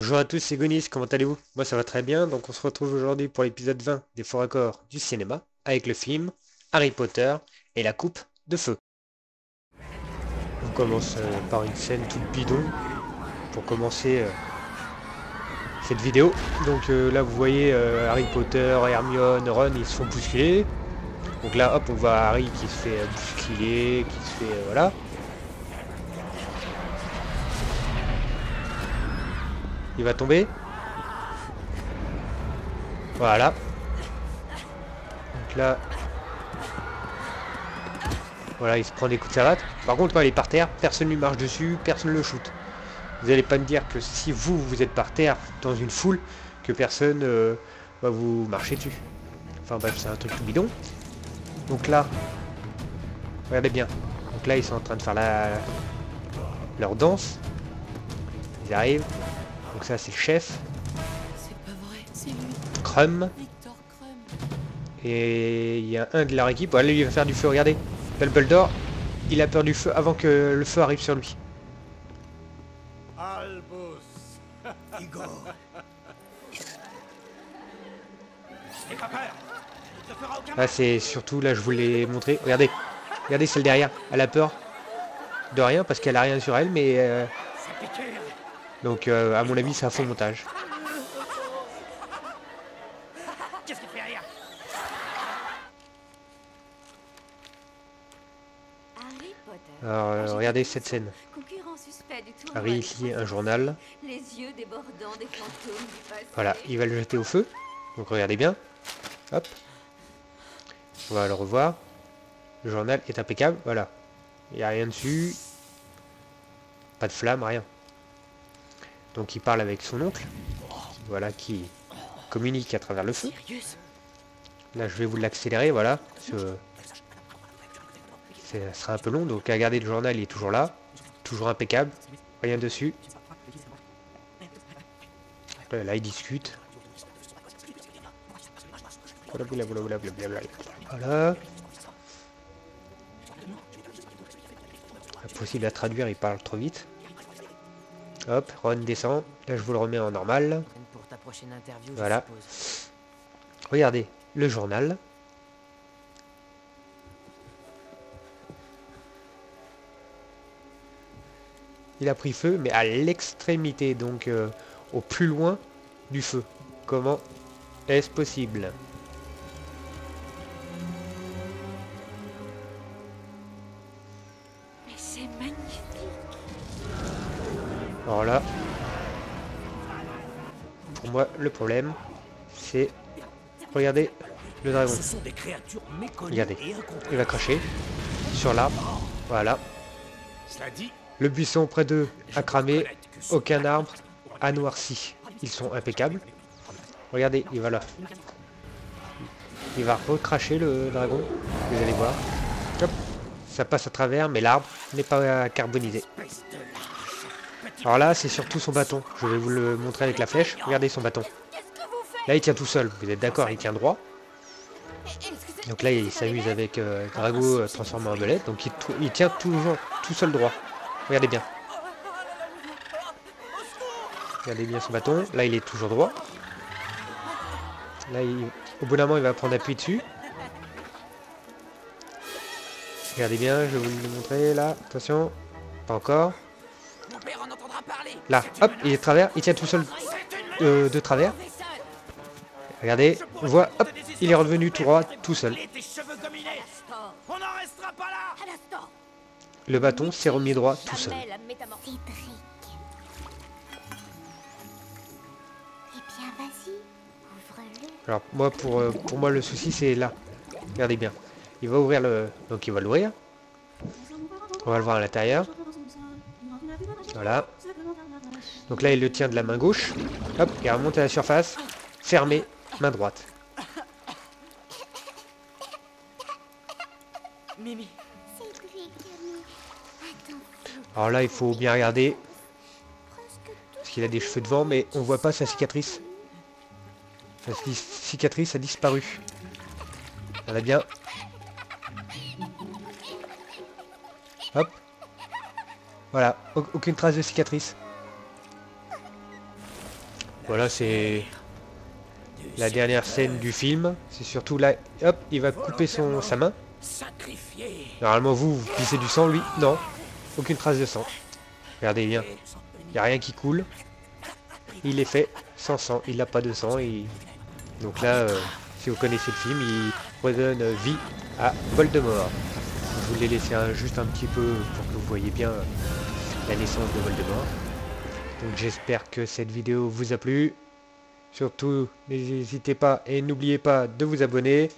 Bonjour à tous, c'est Gonis, comment allez-vous? Moi ça va très bien, donc on se retrouve aujourd'hui pour l'épisode 20 des Faux Raccords du cinéma, avec le film Harry Potter et la coupe de feu. On commence par une scène toute bidon, pour commencer cette vidéo. Donc là vous voyez Harry Potter, Hermione, Ron, ils se font bousculer. Donc là hop, on voit Harry qui se fait bousculer, qui se fait voilà. Il va tomber. Voilà. Donc là... Voilà, il se prend des coups de savate. Par contre, quand il est par terre, personne ne lui marche dessus, personne ne le shoot. Vous n'allez pas me dire que si vous êtes par terre, dans une foule, que personne va vous marcher dessus. Enfin bref, c'est un truc tout bidon. Donc là, regardez bien. Donc là, ils sont en train de faire leur danse. Ils arrivent. Donc ça, c'est le chef. C'est pas vrai, c'est lui. Krum. Victor Krum. Et il y a un de leur équipe. Voilà, lui, il va faire du feu, regardez. Dumbledore, il a peur du feu avant que le feu arrive sur lui. Albus. Igor. N'aie pas peur. Il te fera aucun Là, mal. c'est surtout, là, je vous l'ai montré. Regardez. Regardez celle derrière. Elle a peur de rien parce qu'elle a rien sur elle, mais... Ça piqûre. donc, à mon avis, c'est un faux montage. Qu'est-ce qu'il fait derrière? Harry Potter. Alors, regardez cette scène. Concurrent suspect du tournoi. Harry, ici, un journal. Les yeux débordants des fantômes du passé. Voilà, il va le jeter au feu. Donc, regardez bien. Hop. On va le revoir. Le journal est impeccable. Voilà. Il n'y a rien dessus. Pas de flamme, rien. Donc, il parle avec son oncle. Voilà, qui communique à travers le feu. Sirius. Là, je vais vous l'accélérer, voilà. Ça sera un peu long, donc regardez, le journal, il est toujours là. Toujours impeccable. Rien dessus. Là, il discute. Voilà. Impossible à traduire, il parle trop vite. Hop, Ron descend. Là, je vous le remets en normal. Pour ta prochaine interview, Voilà. je suppose. Regardez, le journal. Il a pris feu, mais à l'extrémité, donc au plus loin du feu. Comment est-ce possible? Mais c'est magnifique. Alors là, pour moi, le problème, c'est... Regardez le dragon. Ce sont des créatures méconnues Regardez, et incompréhensibles. il va cracher sur l'arbre. Voilà. Cela dit, Le buisson près d'eux a cramé. Aucun arbre a noirci. Ils sont impeccables. Regardez, il va là. Il va recracher le dragon. Vous allez voir. Hop. Ça passe à travers, mais l'arbre n'est pas carbonisé. Alors là, c'est surtout son bâton. Je vais vous le montrer avec la flèche. Regardez son bâton. Qu'est-ce que vous faites? Là, il tient tout seul. Vous êtes d'accord, il tient droit. Excusez- Donc là, il s'amuse avec Drago transformé en belette. Donc il tient toujours tout seul droit. Regardez bien. Regardez bien son bâton. Là, il est toujours droit. Là, au bout d'un moment, il va prendre appui dessus. Regardez bien, je vais vous le montrer. Là, attention. Pas encore. Mon père en entendra parler. Là, hop, il est de travers. Il tient tout seul de travers. Regardez, on voit, hop, il est revenu tout droit, tout seul. les tes cheveux gominés. On n'en restera pas là. À l'instant. Le bâton s'est remis droit tout seul. Jamais la métamorphose. Cédric. Eh bien, vas-y. Ouvre-le. Alors moi, pour moi, le souci, c'est là. Regardez bien. Il va ouvrir le... Donc il va l'ouvrir. On va le voir à l'intérieur. Voilà. Donc là, il le tient de la main gauche. Hop, il remonte à la surface. Fermé, main droite. Mimi. Cédric, ami. Attends. Alors là, il faut bien regarder. Parce qu'il a des cheveux devant, mais on voit pas sa cicatrice. Sa cicatrice a disparu. Voilà bien. Hop. Voilà, aucune trace de cicatrice. Voilà, c'est la dernière scène du film. C'est surtout là, hop, il va couper sa main. Sacrifié. Normalement, vous glissez du sang, lui, non. Aucune trace de sang. Regardez bien, il n'y a rien qui coule. Il est fait sans sang, il n'a pas de sang. Donc là, si vous connaissez le film, il redonne vie à Voldemort. Je vous l'ai laissé juste un petit peu pour que vous voyez bien la naissance de Voldemort. Donc j'espère que cette vidéo vous a plu. Surtout, n'hésitez pas et n'oubliez pas de vous abonner,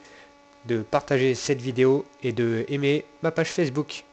de partager cette vidéo et de aimer ma page Facebook.